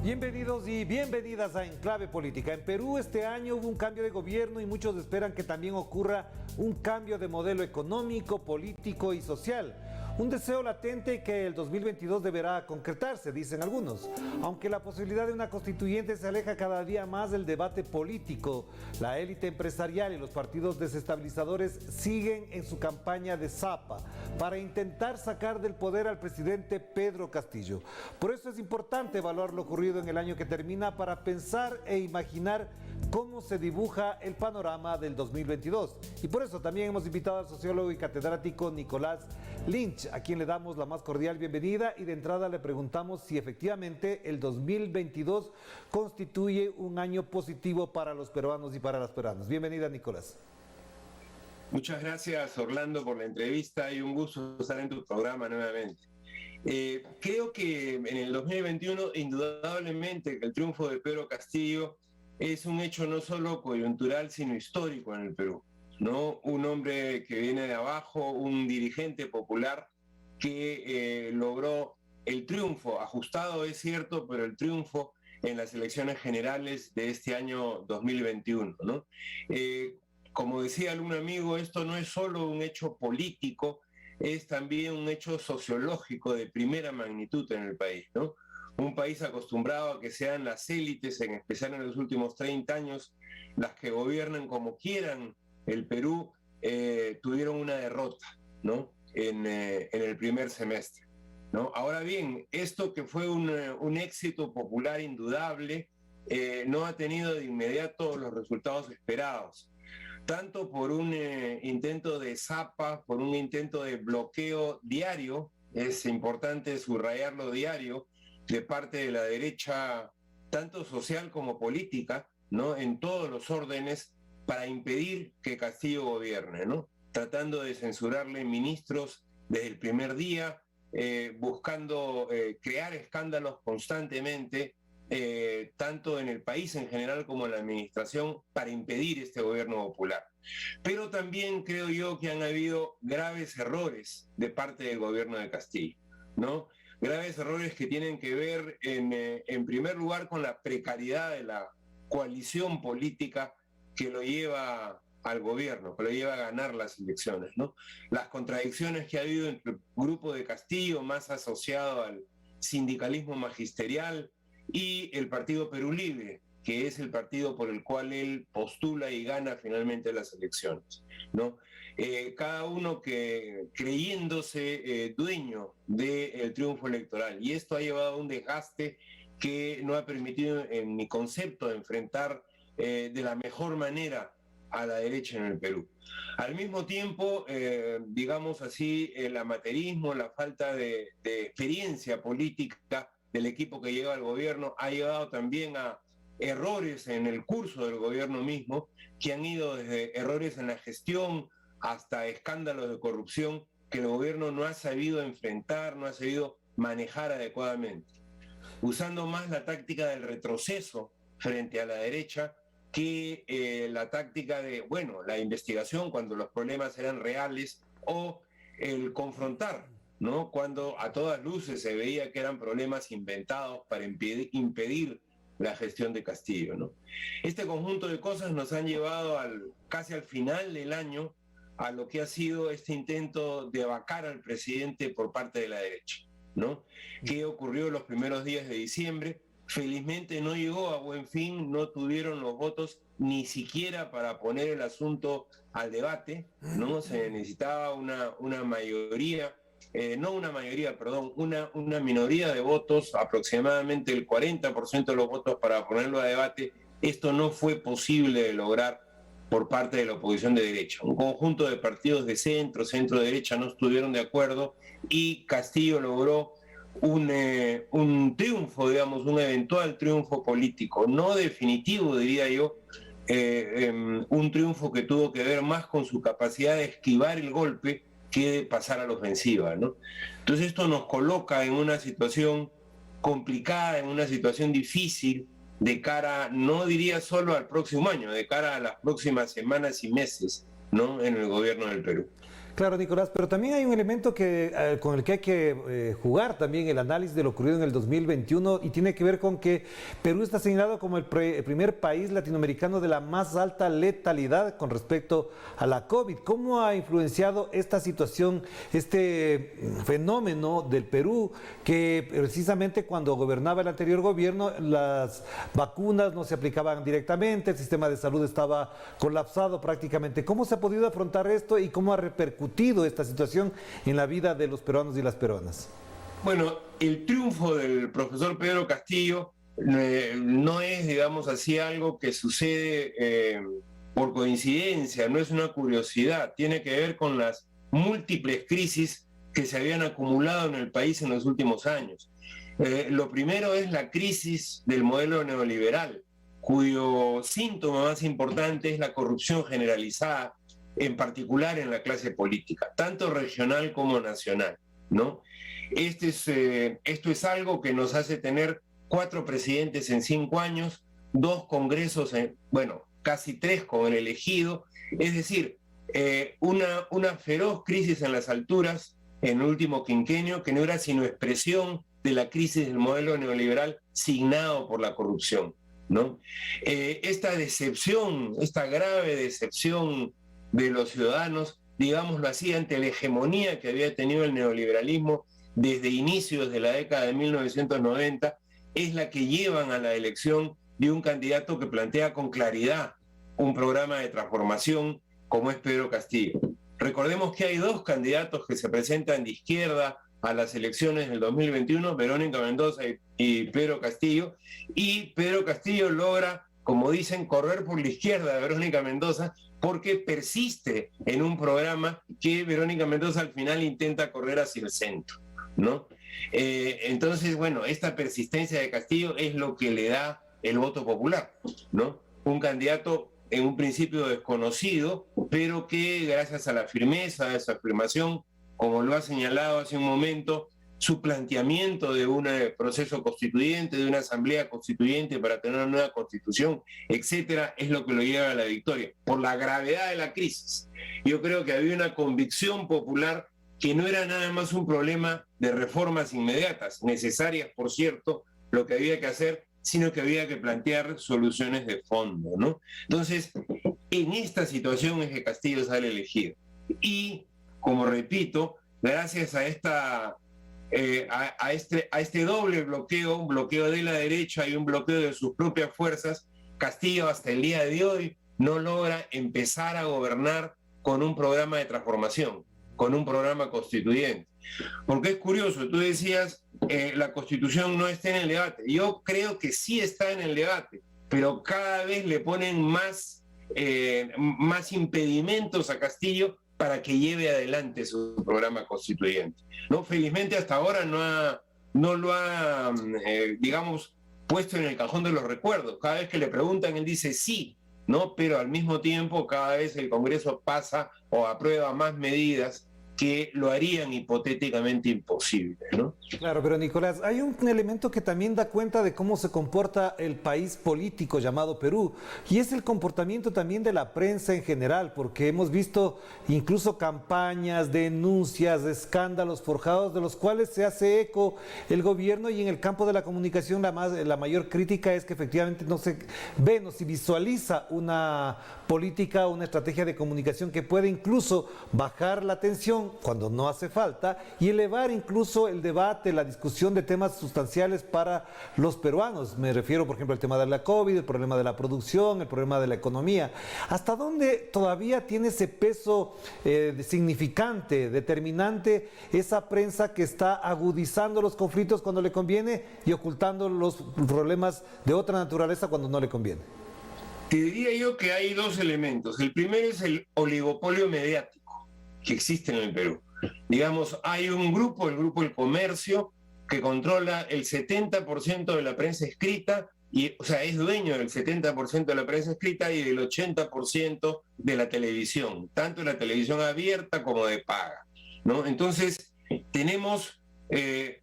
Bienvenidos y bienvenidas a Enclave Política. En Perú este año hubo un cambio de gobierno y muchos esperan que también ocurra un cambio de modelo económico, político y social. Un deseo latente que el 2022 deberá concretarse, dicen algunos. Aunque la posibilidad de una constituyente se aleja cada día más del debate político, la élite empresarial y los partidos desestabilizadores siguen en su campaña de zapa para intentar sacar del poder al presidente Pedro Castillo. Por eso es importante evaluar lo ocurrido en el año que termina para pensar e imaginar cómo se dibuja el panorama del 2022. Y por eso también hemos invitado al sociólogo y catedrático Nicolás Lynch, a quien le damos la más cordial bienvenida y de entrada le preguntamos si efectivamente el 2022 constituye un año positivo para los peruanos y para las peruanas. Bienvenida, Nicolás. Muchas gracias, Orlando, por la entrevista y un gusto estar en tu programa nuevamente. Creo que en el 2021, indudablemente, que el triunfo de Pedro Castillo es un hecho no solo coyuntural, sino histórico en el Perú, ¿no? Un hombre que viene de abajo, un dirigente popular que logró el triunfo, ajustado es cierto, pero el triunfo en las elecciones generales de este año 2021, ¿no? Como decía algún amigo, esto no es solo un hecho político, es también un hecho sociológico de primera magnitud en el país, ¿no? Un país acostumbrado a que sean las élites, en especial en los últimos 30 años, las que gobiernan como quieran el Perú, tuvieron una derrota, ¿no? En el primer semestre, ¿no? Ahora bien, esto que fue un éxito popular indudable, no ha tenido de inmediato los resultados esperados, tanto por un intento de zapa, por un intento de bloqueo diario, es importante subrayarlo diario, de parte de la derecha, tanto social como política, ¿no? En todos los órdenes, para impedir que Castillo gobierne, ¿no? Tratando de censurarle ministros desde el primer día, buscando crear escándalos constantemente, tanto en el país en general como en la administración, para impedir este gobierno popular. Pero también creo yo que han habido graves errores de parte del gobierno de Castillo, ¿no? Graves errores que tienen que ver en primer lugar con la precariedad de la coalición política que lo lleva al gobierno, que lo lleva a ganar las elecciones, ¿no? Las contradicciones que ha habido entre el grupo de Castillo, más asociado al sindicalismo magisterial, y el Partido Perú Libre, que es el partido por el cual él postula y gana finalmente las elecciones, ¿no? Cada uno que creyéndose dueño del triunfo electoral, y esto ha llevado a un desgaste que no ha permitido, en mi concepto, enfrentar de la mejor manera a la derecha en el Perú. Al mismo tiempo, digamos así, el amateurismo, la falta de experiencia política del equipo que llega al gobierno ha llevado también a errores en el curso del gobierno mismo, que han ido desde errores en la gestión hasta escándalos de corrupción que el gobierno no ha sabido enfrentar, no ha sabido manejar adecuadamente, usando más la táctica del retroceso frente a la derecha que la táctica de, bueno, la investigación cuando los problemas eran reales, o el confrontar, ¿no? Cuando a todas luces se veía que eran problemas inventados para impedir la gestión de Castillo, ¿no? Este conjunto de cosas nos han llevado casi al final del año a lo que ha sido este intento de vacar al presidente por parte de la derecha, ¿no? ¿Qué ocurrió los primeros días de diciembre? Felizmente no llegó a buen fin, no tuvieron los votos ni siquiera para poner el asunto al debate, ¿no? Se necesitaba una mayoría, una minoría de votos, aproximadamente el 40% de los votos para ponerlo a debate. Esto no fue posible de lograr por parte de la oposición de derecha. Un conjunto de partidos de centro-derecha no estuvieron de acuerdo y Castillo logró un triunfo, digamos, un eventual triunfo político, no definitivo, diría yo, un triunfo que tuvo que ver más con su capacidad de esquivar el golpe que de pasar a la ofensiva, ¿no? Entonces esto nos coloca en una situación complicada, en una situación difícil, de cara, no diría solo al próximo año, de cara a las próximas semanas y meses, ¿no? En el gobierno del Perú. Claro, Nicolás, pero también hay un elemento con el que hay que jugar también el análisis de lo ocurrido en el 2021 y tiene que ver con que Perú está señalado como el primer país latinoamericano de la más alta letalidad con respecto a la COVID. ¿Cómo ha influenciado esta situación, este fenómeno del Perú, que precisamente cuando gobernaba el anterior gobierno las vacunas no se aplicaban directamente, el sistema de salud estaba colapsado prácticamente? ¿Cómo se ha podido afrontar esto y cómo ha repercutido esta situación en la vida de los peruanos y las peruanas? Bueno, el triunfo del profesor Pedro Castillo no es, digamos así, algo que sucede por coincidencia, no es una curiosidad, tiene que ver con las múltiples crisis que se habían acumulado en el país en los últimos años. Lo primero es la crisis del modelo neoliberal, cuyo síntoma más importante es la corrupción generalizada, en particular en la clase política, tanto regional como nacional, ¿no? Esto es algo que nos hace tener 4 presidentes en 5 años, 2 congresos, casi 3 con el elegido, es decir, una feroz crisis en las alturas en el último quinquenio que no era sino expresión de la crisis del modelo neoliberal signado por la corrupción, ¿no? Esta decepción, esta grave decepción de los ciudadanos, digámoslo así, ante la hegemonía que había tenido el neoliberalismo desde inicios de la década de 1990, es la que llevan a la elección de un candidato que plantea con claridad un programa de transformación como es Pedro Castillo. Recordemos que hay 2 candidatos que se presentan de izquierda a las elecciones del 2021, Verónica Mendoza y Pedro Castillo, y Pedro Castillo logra, como dicen, correr por la izquierda de Verónica Mendoza, porque persiste en un programa que Verónica Mendoza al final intenta correr hacia el centro, ¿no? Entonces, bueno, esta persistencia de Castillo es lo que le da el voto popular, ¿no? Un candidato en un principio desconocido, pero que gracias a la firmeza de su afirmación, como lo ha señalado hace un momento, su planteamiento de un proceso constituyente, de una asamblea constituyente para tener una nueva constitución, etcétera, es lo que lo lleva a la victoria, por la gravedad de la crisis. Yo creo que había una convicción popular que no era nada más un problema de reformas inmediatas, necesarias, por cierto, lo que había que hacer, sino que había que plantear soluciones de fondo, ¿no? Entonces, en esta situación es que Castillo sale elegido. Y, como repito, gracias a este doble bloqueo, un bloqueo de la derecha y un bloqueo de sus propias fuerzas, Castillo hasta el día de hoy no logra empezar a gobernar con un programa de transformación, con un programa constituyente. Porque es curioso, tú decías, la Constitución no está en el debate. Yo creo que sí está en el debate, pero cada vez le ponen más impedimentos a Castillo para que lleve adelante su programa constituyente, ¿no? Felizmente hasta ahora no lo ha, digamos, puesto en el cajón de los recuerdos. Cada vez que le preguntan, él dice sí, ¿no? Pero al mismo tiempo, cada vez el Congreso pasa o aprueba más medidas que lo harían hipotéticamente imposible, ¿no? Claro, pero Nicolás, hay un elemento que también da cuenta de cómo se comporta el país político llamado Perú, y es el comportamiento también de la prensa en general, porque hemos visto incluso campañas, denuncias, escándalos forjados de los cuales se hace eco el gobierno, y en el campo de la comunicación la mayor crítica es que efectivamente no se ve, no se visualiza una política, una estrategia de comunicación que puede incluso bajar la tensión cuando no hace falta y elevar incluso el debate, la discusión de temas sustanciales para los peruanos. Me refiero, por ejemplo, al tema de la COVID, el problema de la producción, el problema de la economía. ¿Hasta dónde todavía tiene ese peso significante, determinante, esa prensa que está agudizando los conflictos cuando le conviene y ocultando los problemas de otra naturaleza cuando no le conviene? Te diría yo que hay 2 elementos. El primero es el oligopolio mediático que existe en el Perú. Digamos, hay un grupo, el grupo El Comercio, que controla el 70% de la prensa escrita, o sea, es dueño del 70% de la prensa escrita y del 80% de la televisión, tanto la televisión abierta como de paga, ¿no? Entonces, tenemos,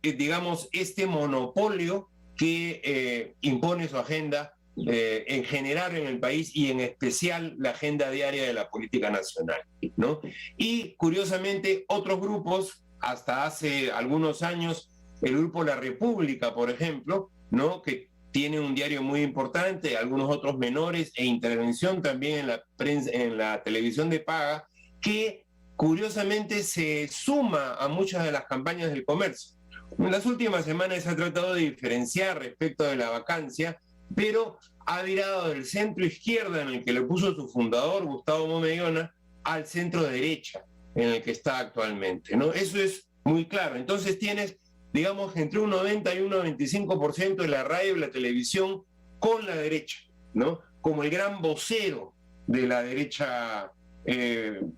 digamos, este monopolio que impone su agenda en general en el país y en especial la agenda diaria de la política nacional, ¿no? Y curiosamente otros grupos, hasta hace algunos años, el grupo La República, por ejemplo, ¿no?, que tiene un diario muy importante, algunos otros menores, e intervención también en la prensa, en la televisión de paga, que curiosamente se suma a muchas de las campañas del comercio. En las últimas semanas se ha tratado de diferenciar respecto de la vacancia, pero ha virado del centro izquierda, en el que le puso su fundador, Gustavo Momellona, al centro derecha, en el que está actualmente, ¿no? Eso es muy claro. Entonces tienes, digamos, entre un 90 y un 95% de la radio y la televisión con la derecha, ¿no? Como el gran vocero de la derecha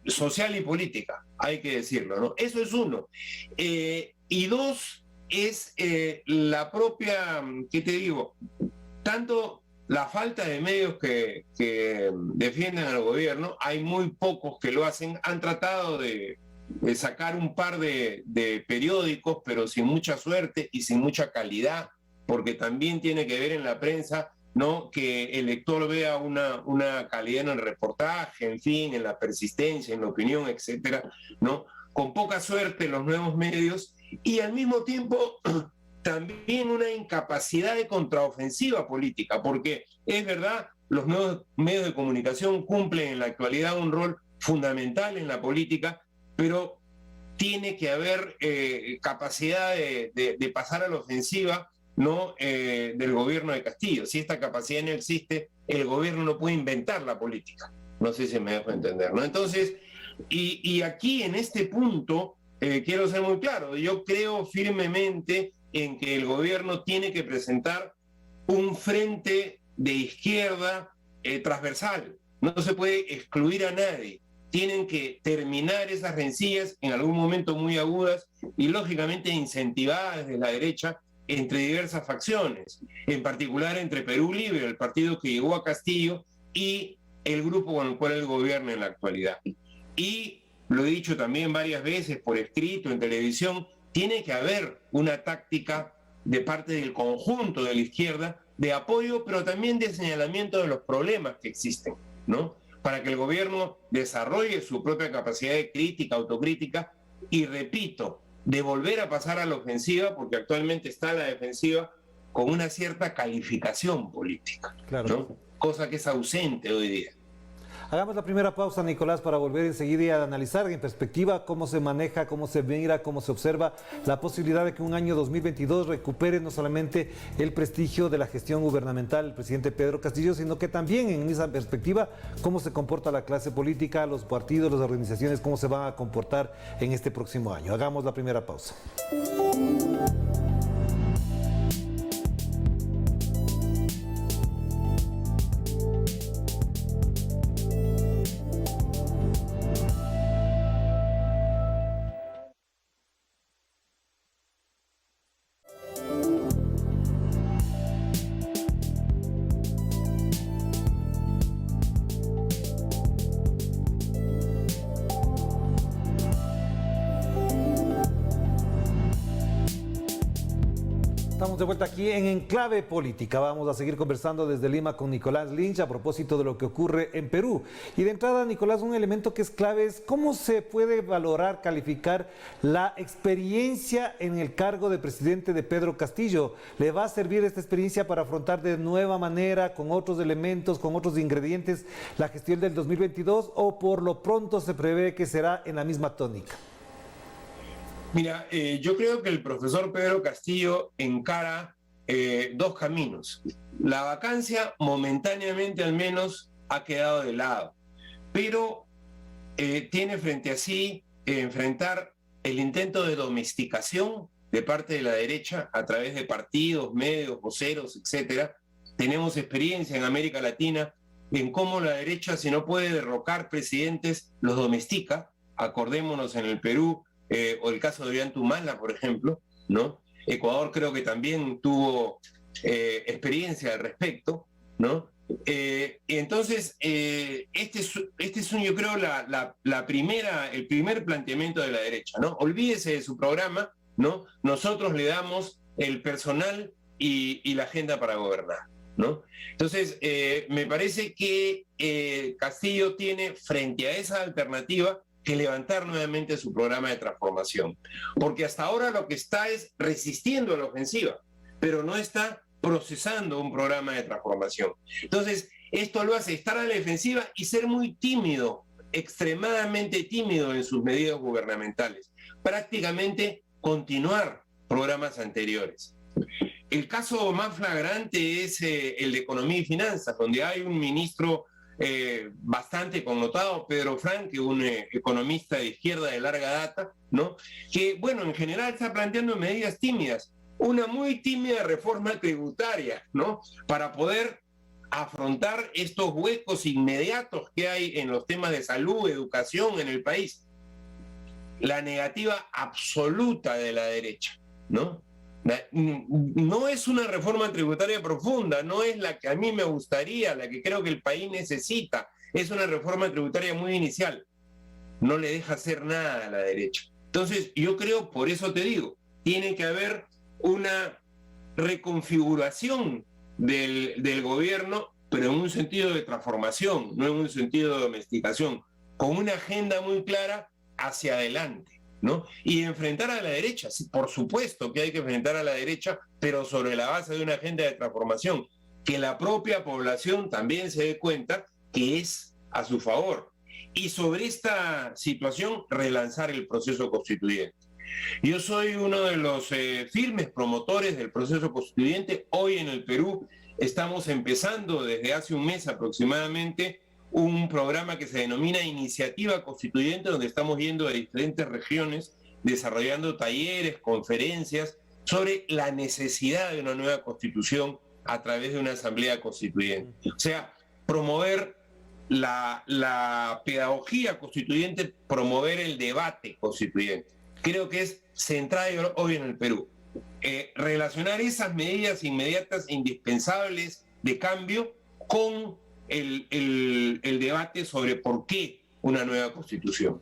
social y política, hay que decirlo, ¿no? Eso es uno. Y dos, es la propia, ¿qué te digo? Tanto la falta de medios que defienden al gobierno, hay muy pocos que lo hacen, han tratado de sacar un par de periódicos, pero sin mucha suerte y sin mucha calidad, porque también tiene que ver en la prensa, ¿no?, que el lector vea una calidad en el reportaje, en fin, en la persistencia, en la opinión, etcétera, ¿no? Con poca suerte los nuevos medios, y al mismo tiempo también una incapacidad de contraofensiva política, porque es verdad, los nuevos medios de comunicación cumplen en la actualidad un rol fundamental en la política, pero tiene que haber capacidad de pasar a la ofensiva, ¿no?, del gobierno de Castillo. Si esta capacidad no existe, el gobierno no puede inventar la política. No sé si me dejo entender, ¿no? Entonces, y aquí en este punto, quiero ser muy claro, yo creo firmemente en que el gobierno tiene que presentar un frente de izquierda transversal. No se puede excluir a nadie. Tienen que terminar esas rencillas en algún momento muy agudas y lógicamente incentivadas desde la derecha entre diversas facciones, en particular entre Perú Libre, el partido que llegó a Castillo, y el grupo con el cual él gobierna en la actualidad. Y lo he dicho también varias veces por escrito, en televisión, tiene que haber una táctica de parte del conjunto de la izquierda de apoyo, pero también de señalamiento de los problemas que existen, ¿no?, para que el gobierno desarrolle su propia capacidad de crítica, autocrítica, y repito, de volver a pasar a la ofensiva, porque actualmente está a la defensiva con una cierta calificación política, claro, ¿no?, cosa que es ausente hoy día. Hagamos la primera pausa, Nicolás, para volver enseguida y a analizar en perspectiva cómo se maneja, cómo se mira, cómo se observa la posibilidad de que un año 2022 recupere no solamente el prestigio de la gestión gubernamental del presidente Pedro Castillo, sino que también en esa perspectiva cómo se comporta la clase política, los partidos, las organizaciones, cómo se van a comportar en este próximo año. Hagamos la primera pausa. Estamos de vuelta aquí en Enclave Política. Vamos a seguir conversando desde Lima con Nicolás Lynch a propósito de lo que ocurre en Perú. Y de entrada, Nicolás, un elemento que es clave es cómo se puede valorar, calificar la experiencia en el cargo de presidente de Pedro Castillo. ¿Le va a servir esta experiencia para afrontar de nueva manera, con otros elementos, con otros ingredientes, la gestión del 2022 o por lo pronto se prevé que será en la misma tónica? Mira, yo creo que el profesor Pedro Castillo encara dos caminos. La vacancia momentáneamente al menos ha quedado de lado, pero tiene frente a sí enfrentar el intento de domesticación de parte de la derecha a través de partidos, medios, voceros, etcétera. Tenemos experiencia en América Latina en cómo la derecha, si no puede derrocar presidentes, los domestica. Acordémonos en el Perú, o el caso de Ollanta-Humala, por ejemplo, ¿no? Ecuador creo que también tuvo experiencia al respecto, ¿no? Entonces, este es yo creo, el primer planteamiento de la derecha, ¿no? Olvídese de su programa, ¿no? Nosotros le damos el personal y la agenda para gobernar. ¿no? Entonces, me parece que Castillo tiene frente a esa alternativa que levantar nuevamente su programa de transformación, porque hasta ahora lo que está es resistiendo a la ofensiva, pero no está procesando un programa de transformación. Entonces, esto lo hace estar a la defensiva y ser muy tímido, extremadamente tímido en sus medidas gubernamentales, prácticamente continuar programas anteriores. El caso más flagrante es el de Economía y Finanzas, donde hay un ministro bastante connotado, Pedro Franque, un economista de izquierda de larga data, ¿no? Que, bueno, en general está planteando medidas tímidas, una muy tímida reforma tributaria, ¿no? Para poder afrontar estos huecos inmediatos que hay en los temas de salud, educación en el país. La negativa absoluta de la derecha, ¿no? No es una reforma tributaria profunda, no es la que a mí me gustaría, la que creo que el país necesita, es una reforma tributaria muy inicial, no le deja hacer nada a la derecha. Entonces yo creo, por eso te digo, tiene que haber una reconfiguración del gobierno, pero en un sentido de transformación, no en un sentido de domesticación, con una agenda muy clara hacia adelante, ¿no? Y enfrentar a la derecha, sí, por supuesto que hay que enfrentar a la derecha, pero sobre la base de una agenda de transformación, que la propia población también se dé cuenta que es a su favor. Y sobre esta situación, relanzar el proceso constituyente. Yo soy uno de los firmes promotores del proceso constituyente. Hoy en el Perú estamos empezando desde hace un mes aproximadamente un programa que se denomina Iniciativa Constituyente, donde estamos yendo a diferentes regiones, desarrollando talleres, conferencias sobre la necesidad de una nueva constitución a través de una asamblea constituyente. O sea, promover la pedagogía constituyente, promover el debate constituyente. Creo que es central hoy en el Perú. Relacionar esas medidas inmediatas indispensables de cambio con el debate sobre por qué una nueva constitución.